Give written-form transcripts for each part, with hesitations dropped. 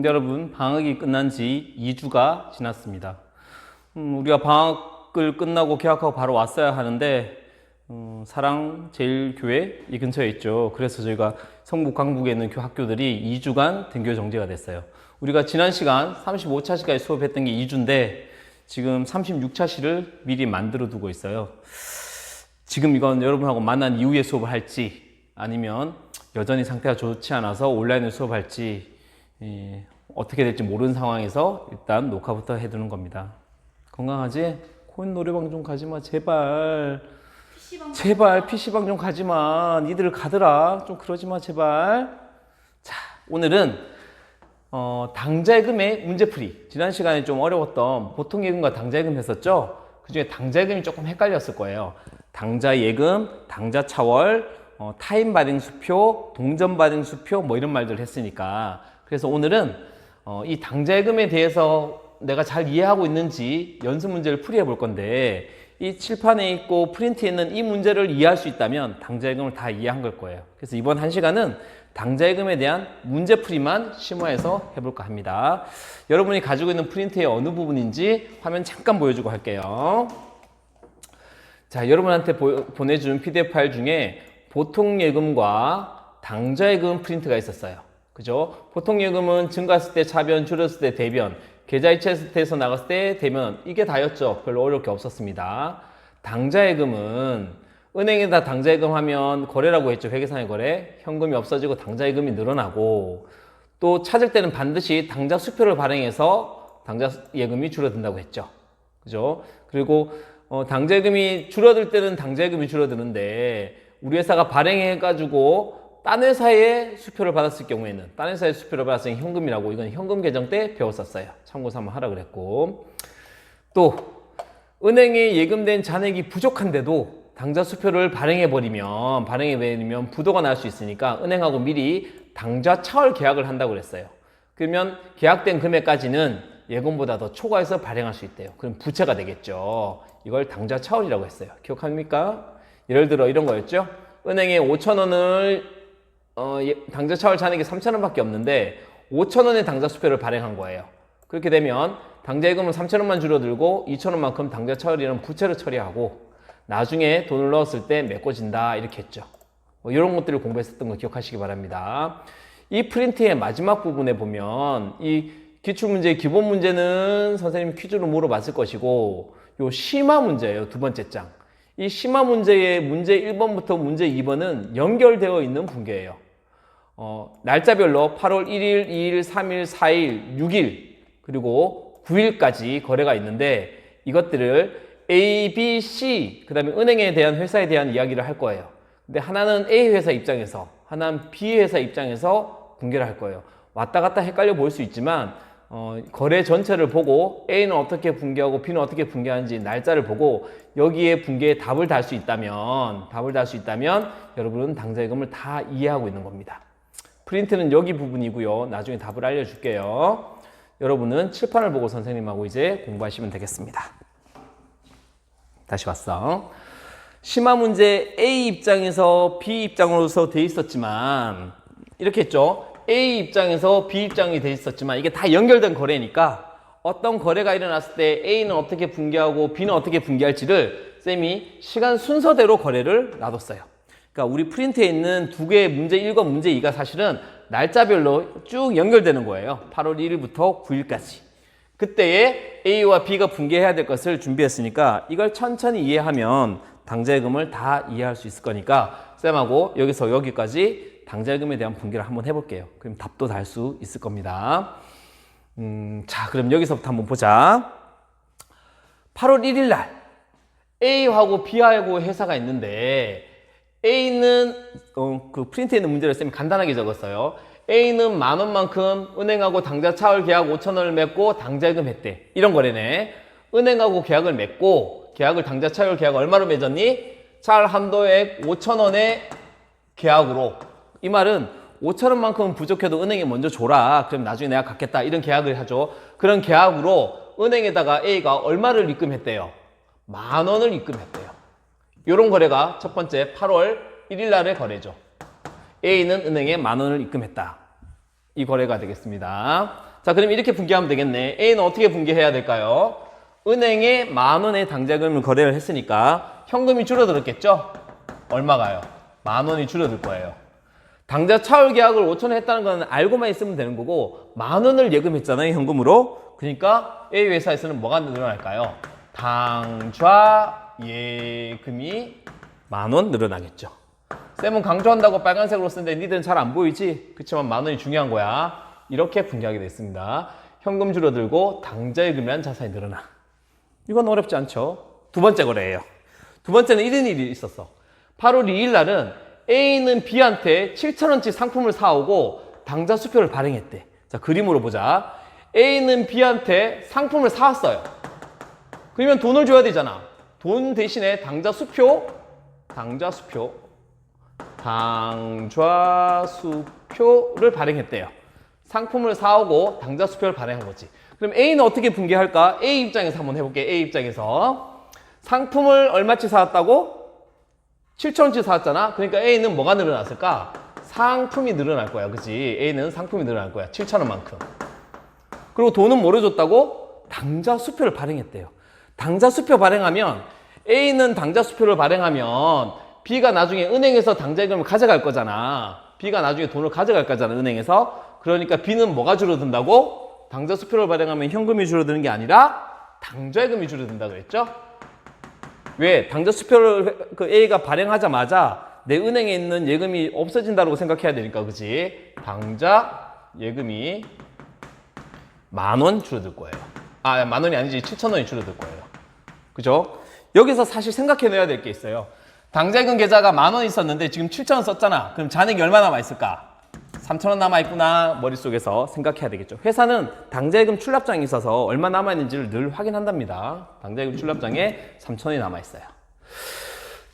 근데 여러분, 방학이 끝난 지 2주가 지났습니다. 우리가 방학을 끝나고 개학하고 바로 왔어야 하는데 사랑제일교회 이 근처에 있죠. 그래서 저희가 성북 강북에 있는 학교들이 2주간 등교 정지가 됐어요. 우리가 지난 시간 35차시까지 수업했던 게 2주인데 지금 36차시를 미리 만들어 두고 있어요. 지금 이건 여러분하고 만난 이후에 수업을 할지 아니면 여전히 상태가 좋지 않아서 온라인으로 수업할지 어떻게 될지 모르는 상황에서 일단 녹화부터 해두는 겁니다. 건강하지? 코인 노래방 좀 가지마 제발. 제발 PC방 좀 가지마. 니들 가더라. 좀 그러지마 제발. 자, 오늘은 당자예금의 문제풀이. 지난 시간에 좀 어려웠던 보통예금과 당자예금 했었죠? 그 중에 당자예금이 조금 헷갈렸을 거예요. 당자예금, 당자차월, 타임발행수표, 동전발행수표 뭐 이런 말들 했으니까. 그래서 오늘은 이 당자예금에 대해서 내가 잘 이해하고 있는지 연습 문제를 풀이해 볼 건데 이 칠판에 있고 프린트에 있는 이 문제를 이해할 수 있다면 당자예금을 다 이해한 걸 거예요. 그래서 이번 한 시간은 당자예금에 대한 문제풀이만 심화해서 해볼까 합니다. 여러분이 가지고 있는 프린트의 어느 부분인지 화면 잠깐 보여주고 할게요. 자, 여러분한테 보내준 PDF 파일 중에 보통예금과 당자예금 프린트가 있었어요. 그죠? 보통예금은 증가했을 때 차변, 줄였을 때 대변, 계좌이체에서 나갔을 때 대변, 이게 다였죠. 별로 어려울 게 없었습니다. 당자예금은 은행에다 당자예금 하면 거래라고 했죠. 회계상의 거래. 현금이 없어지고 당자예금이 늘어나고 또 찾을 때는 반드시 당자 수표를 발행해서 당자예금이 줄어든다고 했죠. 그죠? 그리고 당자예금이 줄어들 때는 당자예금이 줄어드는데 우리 회사가 발행해가지고 딴 회사의 수표를 받았을 경우에는 딴 회사의 수표를 받았을 때 현금이라고 이건 현금 계정 때 배웠었어요. 참고서 한번 하라 그랬고 또 은행에 예금된 잔액이 부족한데도 당자 수표를 발행해버리면 부도가 날 수 있으니까 은행하고 미리 당좌 차월 계약을 한다고 그랬어요. 그러면 계약된 금액까지는 예금보다 더 초과해서 발행할 수 있대요. 그럼 부채가 되겠죠. 이걸 당좌 차월이라고 했어요. 기억합니까? 예를 들어 이런 거였죠. 은행에 5,000원을 당좌 차월 잔액이 3,000원 밖에 없는데 5,000원의 당좌 수표를 발행한 거예요. 그렇게 되면 당자예금은 3,000원만 줄어들고 2,000원만큼 당좌 차월이라는 부채를 처리하고 나중에 돈을 넣었을 때 메꿔진다 이렇게 했죠. 이런 것들을 공부했었던 거 기억하시기 바랍니다. 이 프린트의 마지막 부분에 보면 이 기출문제의 기본 문제는 선생님 퀴즈로 물어봤을 것이고 요 심화 문제예요. 두 번째 장. 이 심화 문제의 문제 1번부터 문제 2번은 연결되어 있는 분계예요. 날짜별로 8월 1일, 2일, 3일, 4일, 6일 그리고 9일까지 거래가 있는데 이것들을 A, B, C 그 다음에 은행에 대한 회사에 대한 이야기를 할 거예요. 근데 하나는 A 회사 입장에서 하나는 B 회사 입장에서 분계를 할 거예요. 왔다 갔다 헷갈려 보일 수 있지만 거래 전체를 보고 A는 어떻게 분계하고 B는 어떻게 분계하는지 날짜를 보고 여기에 분계에 답을 달 수 있다면 여러분은 당자예금을 다 이해하고 있는 겁니다. 프린트는 여기 부분이고요. 나중에 답을 알려줄게요. 여러분은 칠판을 보고 선생님하고 이제 공부하시면 되겠습니다. 다시 왔어. 심화 문제 A 입장에서 B 입장으로서 돼 있었지만 이렇게 했죠. A 입장에서 B 입장이 돼 있었지만 이게 다 연결된 거래니까 어떤 거래가 일어났을 때 A는 어떻게 분계하고 B는 어떻게 분계할지를 쌤이 시간 순서대로 거래를 놔뒀어요. 그러니까 우리 프린트에 있는 두 개의 문제 1과 문제 2가 사실은 날짜별로 쭉 연결되는 거예요. 8월 1일부터 9일까지. 그때에 A와 B가 분계해야 될 것을 준비했으니까 이걸 천천히 이해하면 당자예금을 다 이해할 수 있을 거니까 쌤하고 여기서 여기까지 당자예금에 대한 분계를 한번 해볼게요. 그럼 답도 달 수 있을 겁니다. 자, 그럼 여기서부터 한번 보자. 8월 1일 날 A하고 B하고 회사가 있는데 A는 그 프린트에 있는 문제를 쌤이 간단하게 적었어요. A는 10,000원만큼 은행하고 당좌 차월 계약 5,000원을 맺고 당자예금 했대. 이런 거래네. 은행하고 계약을 맺고 당좌 차월 계약 얼마로 맺었니? 차월 한도액 5,000원의 계약으로. 이 말은 5,000원만큼 부족해도 은행에 먼저 줘라. 그럼 나중에 내가 갚겠다. 이런 계약을 하죠. 그런 계약으로 은행에다가 A가 얼마를 입금했대요? 10,000원을 입금했대요. 이런 거래가 첫 번째 8월 1일 날의 거래죠. A는 은행에 10,000원을 입금했다. 이 거래가 되겠습니다. 자, 그럼 이렇게 분개하면 되겠네. A는 어떻게 분개해야 될까요? 은행에 10,000원의 당자금을 거래를 했으니까 현금이 줄어들었겠죠? 얼마가요? 10,000원이 줄어들 거예요. 당자 차월 계약을 5,000원 했다는 건 알고만 있으면 되는 거고 10,000원을 예금했잖아요, 현금으로. 그러니까 A 회사에서는 뭐가 늘어날까요? 당좌 예금이 10,000원 늘어나겠죠. 쌤은 강조한다고 빨간색으로 쓰는데 니들은 잘 안 보이지? 그렇지만 10,000원이 중요한 거야. 이렇게 분개하게 됐습니다. 현금 줄어들고 당좌 예금이라는 자산이 늘어나. 이건 어렵지 않죠? 두 번째 거래예요. 두 번째는 이런 일이 있었어. 8월 2일 날은 A는 B한테 7,000원치 상품을 사오고 당좌 수표를 발행했대. 자, 그림으로 보자. A는 B한테 상품을 사왔어요. 그러면 돈을 줘야 되잖아. 돈 대신에 당좌 수표를 발행했대요. 상품을 사오고 당좌 수표를 발행한 거지. 그럼 A는 어떻게 분개할까? A 입장에서 한번 해볼게. A 입장에서 상품을 얼마치 사왔다고? 7,000원치 사왔잖아. 그러니까 A는 뭐가 늘어났을까? 상품이 늘어날 거야. 그치? A는 상품이 늘어날 거야. 7,000원만큼. 그리고 돈은 뭐를 줬다고? 당좌 수표를 발행했대요. 당좌 수표 발행하면 A는 당좌 수표를 발행하면 B가 나중에 은행에서 당좌금을 가져갈 거잖아. B가 나중에 돈을 가져갈 거잖아, 은행에서. 그러니까 B는 뭐가 줄어든다고? 당좌 수표를 발행하면 현금이 줄어드는 게 아니라 당좌금이 줄어든다 그랬죠? 왜? 당좌 수표를 A가 발행하자마자 내 은행에 있는 예금이 없어진다고 생각해야 되니까, 그치? 당좌 예금이 10,000원 줄어들 거예요. 아, 10,000원이 아니지. 7,000원이 줄어들 거예요. 그죠? 여기서 사실 생각해내야 될 게 있어요. 당좌예금 계좌가 10,000원 있었는데 지금 7,000원 썼잖아. 그럼 잔액이 얼마 남아있을까? 3,000원 남아있구나. 머릿속에서 생각해야 되겠죠. 회사는 당좌예금 출납장이 있어서 얼마 남아있는지를 늘 확인한답니다. 당좌예금 출납장에 3,000원이 남아있어요.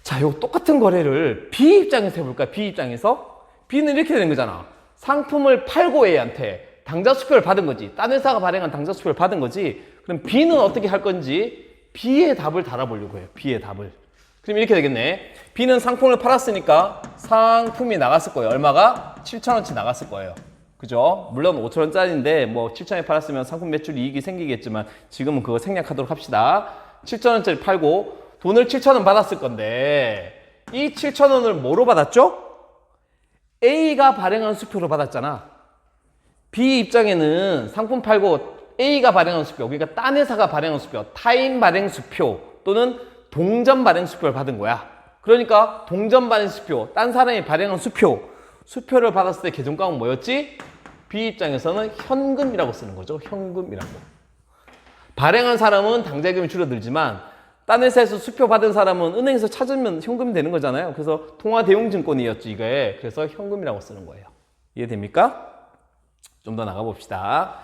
자, 요 똑같은 거래를 B 입장에서 해볼까요? B 입장에서? B는 이렇게 되는 거잖아. 상품을 팔고 A한테 당좌 수표를 받은 거지. 딴 회사가 발행한 당좌 수표를 받은 거지. 그럼 B는 어떻게 할 건지 B의 답을 달아보려고 해요. B의 답을. 그럼 이렇게 되겠네. B는 상품을 팔았으니까 상품이 나갔을 거예요. 얼마가? 7,000원치 나갔을 거예요. 그죠? 물론 5,000원짜리인데 뭐 7,000원에 팔았으면 상품 매출 이익이 생기겠지만 지금은 그거 생략하도록 합시다. 7,000원짜리 팔고 돈을 7,000원 받았을 건데 이 7,000원을 뭐로 받았죠? A가 발행한 수표로 받았잖아. B 입장에는 상품 팔고 A가 발행한 수표, 그러니까 딴 회사가 발행한 수표, 타인 발행 수표 또는 동전 발행 수표를 받은 거야. 그러니까 동전 발행 수표, 딴 사람이 발행한 수표를 받았을 때 계정값은 뭐였지? B 입장에서는 현금이라고 쓰는 거죠. 현금이라고. 발행한 사람은 당좌금이 줄어들지만 딴 회사에서 수표 받은 사람은 은행에서 찾으면 현금이 되는 거잖아요. 그래서 통화대용증권이었지 이게. 그래서 현금이라고 쓰는 거예요. 이해됩니까? 좀 더 나가봅시다.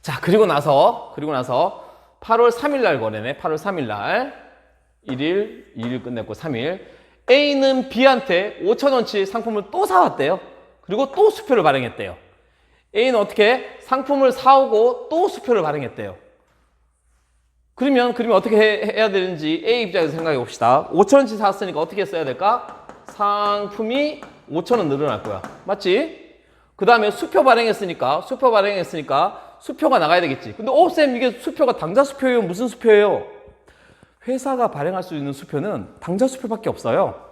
자, 그리고 나서 8월 3일 날 거래네. 8월 3일 날 1일, 2일 끝냈고 3일. A는 B한테 5,000원치 상품을 또 사왔대요. 그리고 또 수표를 발행했대요. A는 어떻게? 상품을 사오고 또 수표를 발행했대요. 그러면 어떻게 해야 되는지 A 입장에서 생각해 봅시다. 5,000원치 사왔으니까 어떻게 써야 될까? 상품이 5,000원 늘어날 거야. 맞지? 그 다음에 수표 발행했으니까 수표가 나가야 되겠지. 근데 쌤 이게 수표가 당좌 수표예요? 무슨 수표예요? 회사가 발행할 수 있는 수표는 당좌 수표밖에 없어요.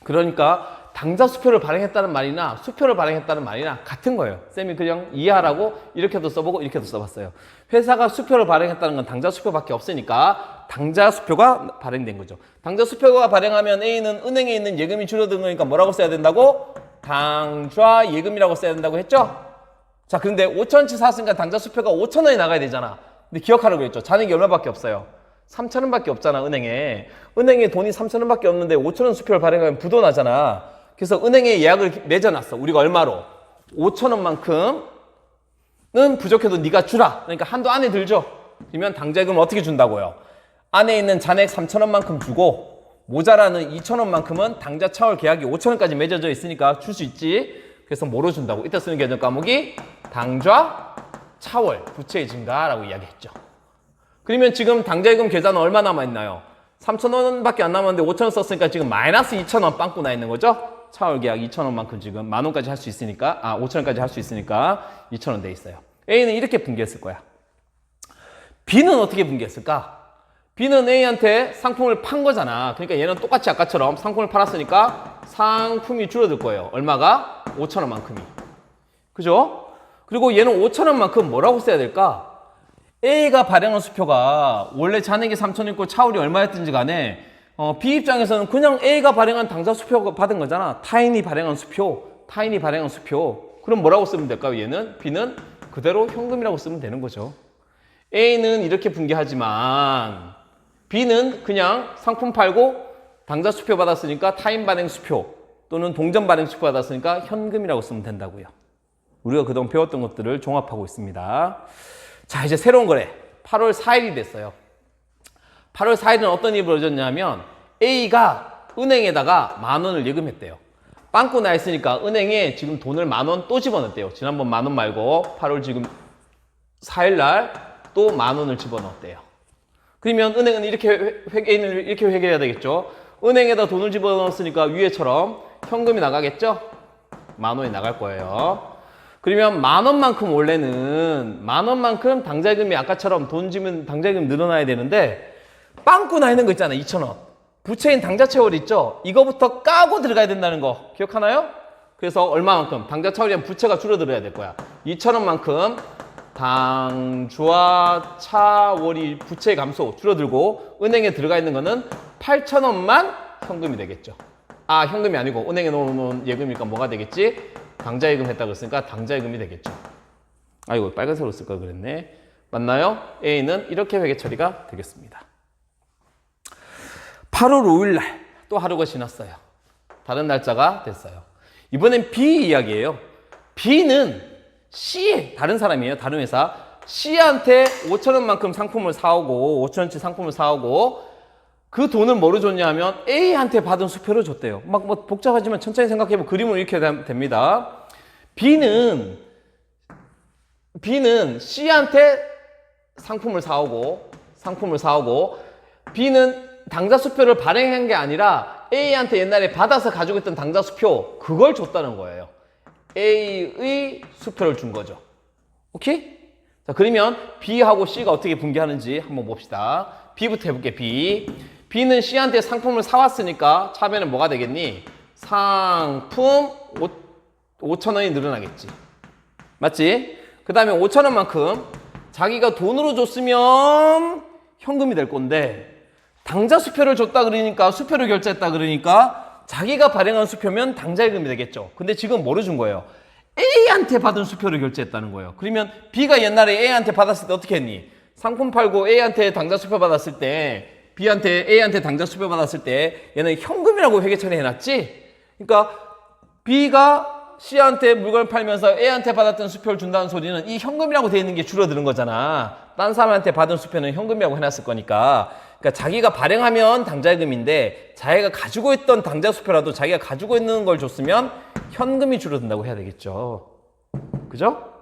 그러니까 당좌 수표를 발행했다는 말이나 수표를 발행했다는 말이나 같은 거예요. 쌤이 그냥 이해하라고 이렇게도 써보고 이렇게도 써봤어요. 회사가 수표를 발행했다는 건 당좌 수표밖에 없으니까 당좌 수표가 발행된 거죠. 당좌 수표가 발행하면 A는 은행에 있는 예금이 줄어드는 거니까 뭐라고 써야 된다고? 당좌 예금이라고 써야 된다고 했죠? 자, 그런데 5,000원치 샀으니까 당좌 수표가 5,000원이 나가야 되잖아. 근데 기억하라고 했죠. 잔액이 얼마밖에 없어요? 3,000원밖에 없잖아, 은행에. 은행에 돈이 3,000원밖에 없는데 5,000원 수표를 발행하면 부도 나잖아. 그래서 은행에 예약을 맺어놨어. 우리가 얼마로? 5,000원만큼은 부족해도 네가 주라. 그러니까 한도 안에 들죠. 그러면 당좌예금을 어떻게 준다고요? 안에 있는 잔액 3,000원만큼 주고 모자라는 2,000원만큼은 당좌 차월 계약이 5,000원까지 맺어져 있으니까 줄 수 있지. 그래서 뭐로 준다고? 이때 쓰는 계정 과목이 당좌 차월 부채의 증가라고 이야기했죠. 그러면 지금 당좌예금 계좌는 얼마 남아있나요? 3,000원밖에 안 남았는데 5,000원 썼으니까 지금 마이너스 2,000원 빵꾸 나 있는 거죠? 차월 계약 2,000원만큼 지금 10,000원까지 할 수 있으니까 5,000원까지 할 수 있으니까 2,000원 돼 있어요. A는 이렇게 분개했을 거야. B는 어떻게 분개했을까? B는 A한테 상품을 판 거잖아. 그러니까 얘는 똑같이 아까처럼 상품을 팔았으니까 상품이 줄어들 거예요. 얼마가? 5,000원만큼이. 그죠? 그리고 얘는 5,000원만큼 뭐라고 써야 될까? A가 발행한 수표가 원래 잔액이 3,000이고 차율이 얼마였든지 간에 B 입장에서는 그냥 A가 발행한 당좌 수표 받은 거잖아. 타인이 발행한 수표. 타인이 발행한 수표. 그럼 뭐라고 쓰면 될까요? 얘는? B는 그대로 현금이라고 쓰면 되는 거죠. A는 이렇게 분개하지만 B는 그냥 상품 팔고 당좌 수표 받았으니까 타인 발행 수표 또는 동전 발행 수표 받았으니까 현금이라고 쓰면 된다고요. 우리가 그동안 배웠던 것들을 종합하고 있습니다. 자, 이제 새로운 거래. 8월 4일이 됐어요. 8월 4일은 어떤 일이 벌어졌냐면 A가 은행에다가 10,000원을 예금했대요. 빵꾸 나 있으니까 은행에 지금 돈을 10,000원 또 집어넣었대요. 지난번 10,000원 말고 8월 지금 4일 날 또 10,000원을 집어넣었대요. 그러면 은행은 A는 이렇게 회계해야 되겠죠. 은행에다 돈을 집어넣었으니까 위에처럼 현금이 나가겠죠? 10,000원이 나갈 거예요. 그러면 10,000원만큼 원래는 10,000원만큼 당좌예금이 아까처럼 돈 지면 당좌예금 늘어나야 되는데 빵꾸 나 있는 거 있잖아. 2,000원. 부채인 당좌 채월 있죠? 이거부터 까고 들어가야 된다는 거 기억하나요? 그래서 얼마만큼? 당좌 채월이면 부채가 줄어들어야 될 거야. 2,000원만큼 당좌 차월이 부채 감소 줄어들고 은행에 들어가 있는 거는 8,000원만 현금이 되겠죠. 아, 현금이 아니고 은행에 넣어놓은 예금이니까 뭐가 되겠지? 당좌예금 했다고 했으니까 당좌예금이 되겠죠. 아이고, 빨간색으로 쓸 걸 그랬네. 맞나요? A는 이렇게 회계 처리가 되겠습니다. 8월 5일 날 또 하루가 지났어요. 다른 날짜가 됐어요. 이번엔 B 이야기예요. B는 C, 다른 사람이에요. 다른 회사. C한테 5,000원만큼 상품을 사오고 5,000원치 상품을 사오고 그 돈을 뭐로 줬냐 하면 A한테 받은 수표를 줬대요. 막 뭐 복잡하지만 천천히 생각해보면 그림을 이렇게 됩니다. B는 C한테 상품을 사오고 B는 당좌 수표를 발행한 게 아니라 A한테 옛날에 받아서 가지고 있던 당좌 수표 그걸 줬다는 거예요. A의 수표를 준 거죠. 오케이? 자, 그러면 B하고 C가 어떻게 분개하는지 한번 봅시다. B부터 해볼게. B는 C한테 상품을 사왔으니까 차변은 뭐가 되겠니? 상품 5,000원이 늘어나겠지. 맞지? 그 다음에 5,000원만큼 자기가 돈으로 줬으면 현금이 될 건데 당좌 수표를 줬다 그러니까 수표를 결제했다 그러니까 자기가 발행한 수표면 당좌예금이 되겠죠. 근데 지금 뭐를 준 거예요? A한테 받은 수표를 결제했다는 거예요. 그러면 B가 옛날에 A한테 받았을 때 어떻게 했니? 상품 팔고 A한테 당좌 수표 받았을 때 A한테 당좌 수표 받았을 때 얘는 현금이라고 회계 처리해놨지? 그러니까 B가 C한테 물건을 팔면서 A한테 받았던 수표를 준다는 소리는 이 현금이라고 되어 있는 게 줄어드는 거잖아. 딴 사람한테 받은 수표는 현금이라고 해놨을 거니까. 그러니까 자기가 발행하면 당좌예금인데 자기가 가지고 있던 당좌 수표라도 자기가 가지고 있는 걸 줬으면 현금이 줄어든다고 해야 되겠죠. 그죠?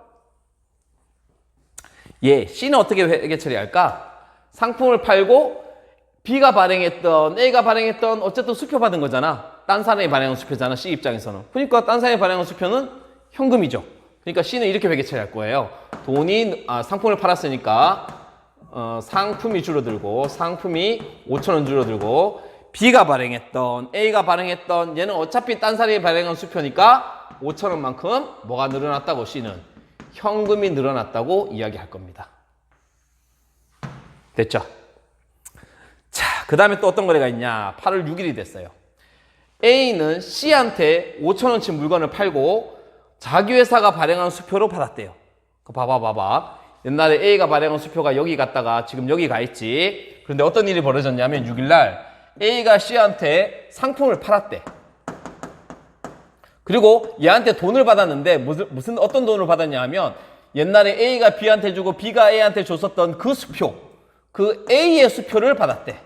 C는 어떻게 회계 처리할까? 상품을 팔고 B가 발행했던 A가 발행했던 어쨌든 수표 받은 거잖아. 딴 사람이 발행한 수표잖아. C 입장에서는. 그러니까 딴 사람이 발행한 수표는 현금이죠. 그러니까 C는 이렇게 회계 처리할 거예요. 상품을 팔았으니까 상품이 줄어들고 상품이 5,000원 줄어들고 B가 발행했던 A가 발행했던 얘는 어차피 딴 사람이 발행한 수표니까 5,000원만큼 뭐가 늘어났다고 C는 현금이 늘어났다고 이야기할 겁니다. 됐죠? 자, 그 다음에 또 어떤 거래가 있냐? 8월 6일이 됐어요. A는 C한테 5,000원치 물건을 팔고 자기 회사가 발행한 수표로 받았대요. 봐봐. 옛날에 A가 발행한 수표가 여기 갔다가 지금 여기 가 있지. 그런데 어떤 일이 벌어졌냐면 6일날 A가 C한테 상품을 팔았대. 그리고 얘한테 돈을 받았는데 어떤 돈을 받았냐 하면 옛날에 A가 B한테 주고 B가 A한테 줬었던 그 수표, 그 A의 수표를 받았대.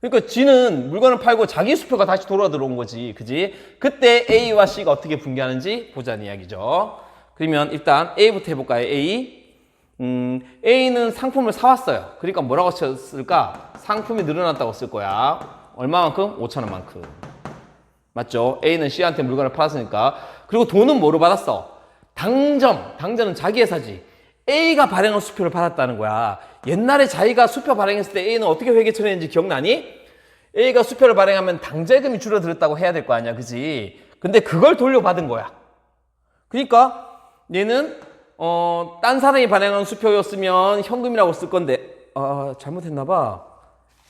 그러니까 G는 물건을 팔고 자기 수표가 다시 돌아 들어온 거지. 그지? 그때 A와 C가 어떻게 분개하는지 보자는 이야기죠. 그러면 일단 A부터 해볼까요? A는 상품을 사왔어요. 그러니까 뭐라고 썼을까? 상품이 늘어났다고 쓸 거야. 얼마만큼? 5,000원만큼. 맞죠? A는 C한테 물건을 팔았으니까. 그리고 돈은 뭐로 받았어? 당전은 자기 회사지. A가 발행한 수표를 받았다는 거야. 옛날에 자기가 수표 발행했을 때 A는 어떻게 회계 처리했는지 기억나니? A가 수표를 발행하면 당좌예금이 줄어들었다고 해야 될 거 아니야, 그지? 근데 그걸 돌려받은 거야. 그러니까 얘는 딴 사람이 발행한 수표였으면 현금이라고 쓸 건데 잘못했나 봐.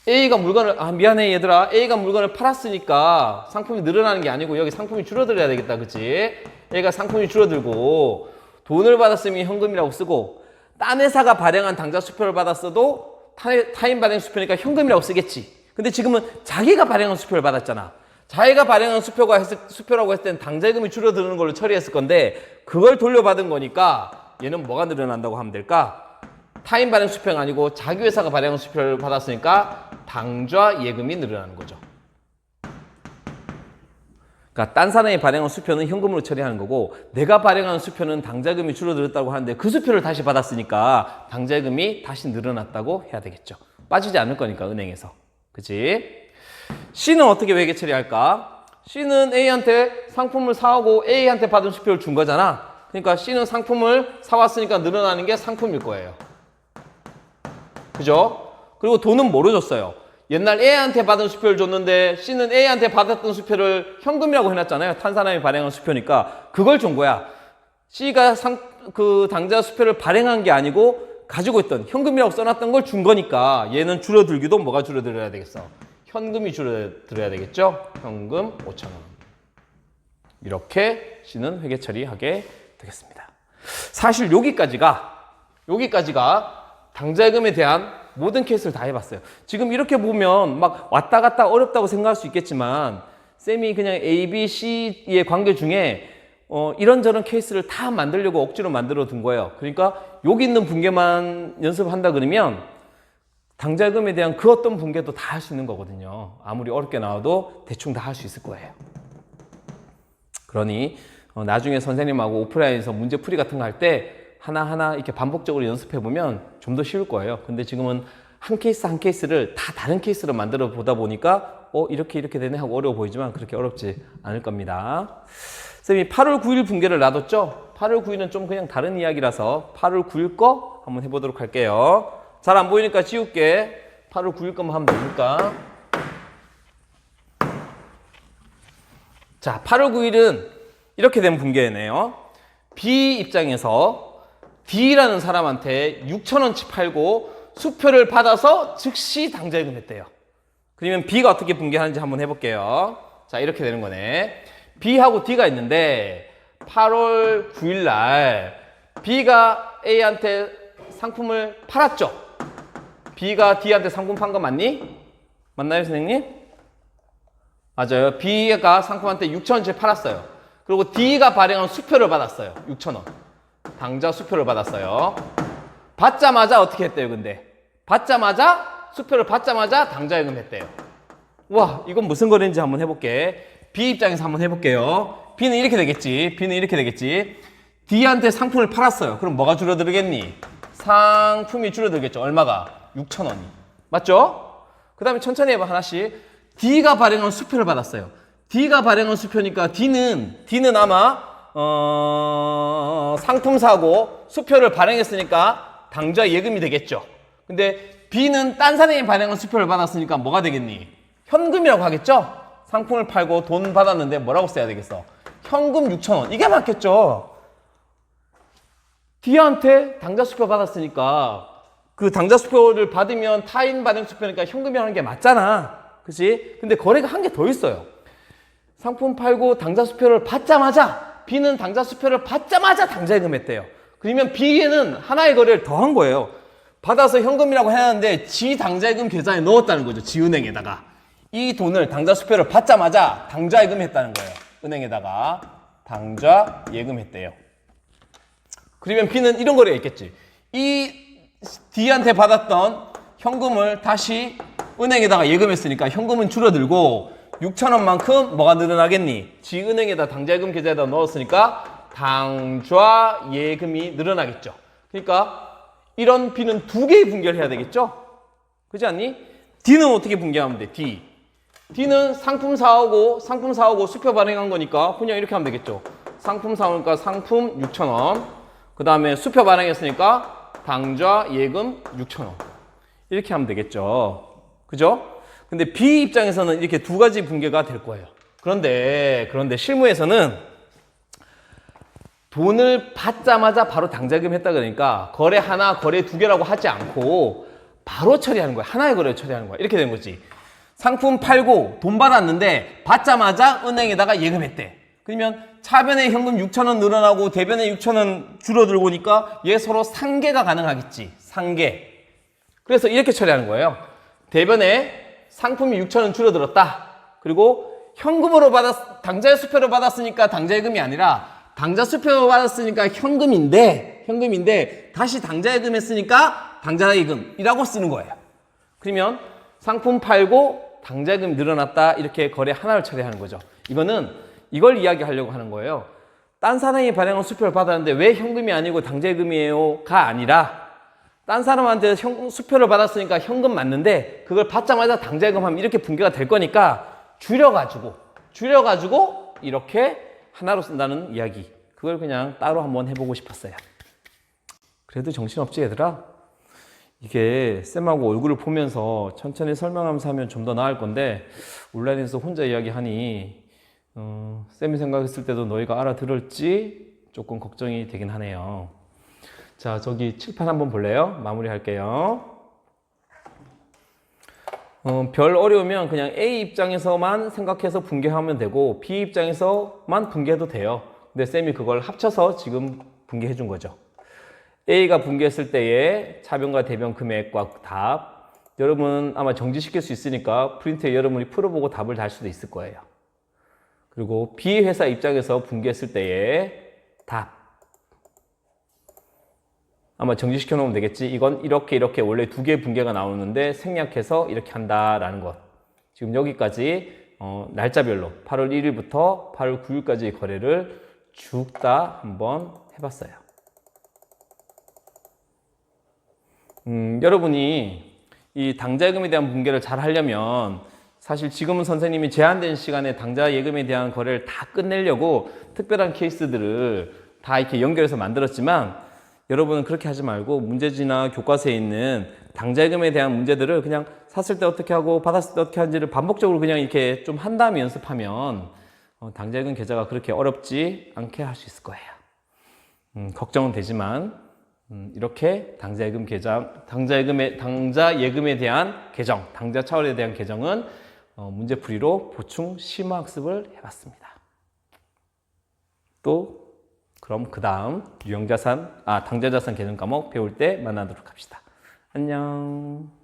A가 물건을 미안해 얘들아. A가 물건을 팔았으니까 상품이 늘어나는 게 아니고 여기 상품이 줄어들어야 되겠다, 그치? A가 상품이 줄어들고 돈을 받았으면 현금이라고 쓰고 딴 회사가 발행한 당좌 수표를 받았어도 타인 발행 수표니까 현금이라고 쓰겠지. 근데 지금은 자기가 발행한 수표를 받았잖아. 자기가 발행한 수표라고 했을 땐 당좌예금이 줄어드는 걸로 처리했을 건데 그걸 돌려받은 거니까 얘는 뭐가 늘어난다고 하면 될까? 타인 발행 수표가 아니고 자기 회사가 발행한 수표를 받았으니까 당좌예금이 늘어나는 거죠. 그러니까 딴 사람이 발행한 수표는 현금으로 처리하는 거고 내가 발행한 수표는 당좌예금이 줄어들었다고 하는데 그 수표를 다시 받았으니까 당좌예금이 다시 늘어났다고 해야 되겠죠. 빠지지 않을 거니까 은행에서. 그치? C는 어떻게 회계 처리할까? C는 A한테 상품을 사오고 A한테 받은 수표를 준 거잖아. 그러니까 C는 상품을 사왔으니까 늘어나는 게 상품일 거예요. 그죠? 그리고 돈은 뭐로 줬어요? 옛날 A한테 받은 수표를 줬는데 C는 A한테 받았던 수표를 현금이라고 해놨잖아요. 탄 사람이 발행한 수표니까 그걸 준 거야. C가 그 당좌 수표를 발행한 게 아니고 가지고 있던 현금이라고 써놨던 걸 준 거니까 얘는 줄어들기도 뭐가 줄어들어야 되겠어? 현금이 줄어들어야 되겠죠? 현금 5,000원. 이렇게 C는 회계 처리하게 되겠습니다. 사실 여기까지가 당좌예금에 대한 모든 케이스를 다 해봤어요. 지금 이렇게 보면 막 왔다 갔다 어렵다고 생각할 수 있겠지만 쌤이 그냥 A, B, C의 관계 중에 이런저런 케이스를 다 만들려고 억지로 만들어 둔 거예요. 그러니까 여기 있는 분계만 연습한다 그러면 당좌예금에 대한 그 어떤 분계도 다 할 수 있는 거거든요. 아무리 어렵게 나와도 대충 다 할 수 있을 거예요. 그러니 나중에 선생님하고 오프라인에서 문제풀이 같은 거 할 때 하나하나 이렇게 반복적으로 연습해보면 좀 더 쉬울 거예요. 근데 지금은 한 케이스 한 케이스를 다 다른 케이스로 만들어 보다 보니까 이렇게 되네 하고 어려워 보이지만 그렇게 어렵지 않을 겁니다. 쌤이 8월 9일 분계를 놔뒀죠? 8월 9일은 좀 그냥 다른 이야기라서 8월 9일 거 한번 해보도록 할게요. 잘 안 보이니까 지울게. 8월 9일 거만 하면 되니까. 자, 8월 9일은 이렇게 된 분계네요. B 입장에서 D라는 사람한테 6,000원치 팔고 수표를 받아서 즉시 당좌예금 했대요. 그러면 B가 어떻게 분계하는지 한번 해볼게요. 자, 이렇게 되는 거네. B하고 D가 있는데 8월 9일 날 B가 A한테 상품을 팔았죠. B가 D한테 상품 판 거 맞니? 맞나요, 선생님? 맞아요. B가 상품한테 6,000원치 팔았어요. 그리고 D가 발행한 수표를 받았어요. 6,000원. 당좌 수표를 받았어요. 받자마자 어떻게 했대요, 근데? 수표를 받자마자 당좌예금 했대요. 와, 이건 무슨 거리인지 한번 해볼게. B 입장에서 한번 해볼게요. B는 이렇게 되겠지. D한테 상품을 팔았어요. 그럼 뭐가 줄어들겠니? 상품이 줄어들겠죠. 얼마가? 6,000원이. 맞죠? 그 다음에 천천히 해봐, 하나씩. D가 발행한 수표를 받았어요. D가 발행한 수표니까 D는 아마 상품 사고 수표를 발행했으니까 당좌 예금이 되겠죠. 근데 B는 딴 사람이 발행한 수표를 받았으니까 뭐가 되겠니? 현금이라고 하겠죠? 상품을 팔고 돈 받았는데 뭐라고 써야 되겠어? 현금 6,000원. 이게 맞겠죠? D한테 당좌 수표 받았으니까 그 당좌 수표를 받으면 타인 발행 수표니까 현금이라는 게 맞잖아. 그치? 근데 거래가 한 개 더 있어요. 상품 팔고 당좌 수표를 받자마자 B는 당좌 수표를 받자마자 당좌예금 했대요. 그러면 B에는 하나의 거래를 더 한 거예요. 받아서 현금이라고 해놨는데 지 당좌예금 계좌에 넣었다는 거죠. 지 은행에다가. 이 돈을 당좌 수표를 받자마자 당좌예금 했다는 거예요. 은행에다가 당좌예금 했대요. 그러면 B는 이런 거래가 있겠지. 이 D한테 받았던 현금을 다시 은행에다가 예금했으니까 현금은 줄어들고 6,000원만큼 뭐가 늘어나겠니? 지 은행에다 당좌예금 계좌에다 넣었으니까 당좌예금이 늘어나겠죠. 그러니까 이런 B는 두 개의 분계를 해야 되겠죠? 그렇지 않니? D는 어떻게 분계하면 돼? D는 상품 사오고 수표 발행한 거니까 그냥 이렇게 하면 되겠죠. 상품 사오니까 상품 6,000원. 그 다음에 수표 발행했으니까 당좌 예금 6,000원. 이렇게 하면 되겠죠. 그죠? 근데 B 입장에서는 이렇게 두 가지 분계가 될 거예요. 그런데 실무에서는 돈을 받자마자 바로 당자금 했다 그러니까 거래 하나, 거래 두 개라고 하지 않고 바로 처리하는 거야. 하나의 거래를 처리하는 거야. 이렇게 된 거지. 상품 팔고 돈 받았는데 받자마자 은행에다가 예금했대. 그러면 차변에 현금 6,000원 늘어나고 대변에 6,000원 줄어들고 오니까 얘 서로 상계가 가능하겠지. 상계. 그래서 이렇게 처리하는 거예요. 대변에 상품이 6,000원 줄어들었다. 그리고 현금으로 당좌 수표로 받았으니까 당좌예금이 아니라 당좌 수표로 받았으니까 현금인데 다시 당좌예금 했으니까 당좌예금이라고 쓰는 거예요. 그러면 상품 팔고 당좌예금이 늘어났다. 이렇게 거래 하나를 처리하는 거죠. 이걸 이야기하려고 하는 거예요. 딴 사람이 발행한 수표를 받았는데 왜 현금이 아니고 당좌예금이에요가 아니라 딴 사람한테 수표를 받았으니까 현금 맞는데 그걸 받자마자 당좌예금 하면 이렇게 분계가 될 거니까 줄여가지고 이렇게 하나로 쓴다는 이야기. 그걸 그냥 따로 한번 해보고 싶었어요. 그래도 정신없지 얘들아? 이게 쌤하고 얼굴을 보면서 천천히 설명하면서 하면 좀 더 나을 건데 온라인에서 혼자 이야기하니 쌤이 생각했을 때도 너희가 알아들을지 조금 걱정이 되긴 하네요. 자, 저기 칠판 한번 볼래요? 마무리할게요. 별 어려우면 그냥 A 입장에서만 생각해서 분계하면 되고 B 입장에서만 분계해도 돼요. 근데 쌤이 그걸 합쳐서 지금 분계해 준 거죠. A가 분계했을 때의 차변과 대변 금액과 답. 여러분 아마 정지시킬 수 있으니까 프린트에 여러분이 풀어보고 답을 달 수도 있을 거예요. 그리고 B 회사 입장에서 분계했을 때의 답. 아마 정지시켜 놓으면 되겠지. 이건 이렇게 원래 두 개의 분계가 나오는데 생략해서 이렇게 한다라는 것. 지금 여기까지 날짜별로 8월 1일부터 8월 9일까지 거래를 쭉 다 한번 해봤어요. 여러분이 이 당좌예금에 대한 분계를 잘 하려면 사실 지금은 선생님이 제한된 시간에 당좌예금에 대한 거래를 다 끝내려고 특별한 케이스들을 다 이렇게 연결해서 만들었지만 여러분은 그렇게 하지 말고 문제지나 교과서에 있는 당좌예금에 대한 문제들을 그냥 샀을 때 어떻게 하고 받았을 때 어떻게 하는지를 반복적으로 그냥 이렇게 좀 한 다음에 연습하면 당좌예금 계좌가 그렇게 어렵지 않게 할 수 있을 거예요. 걱정은 되지만 이렇게 당좌예금에 대한 개정, 당좌 차월에 대한 개정은 문제풀이로 보충 심화학습을 해봤습니다. 또 그럼 그 다음 당좌자산 개정 과목 배울 때 만나도록 합시다. 안녕.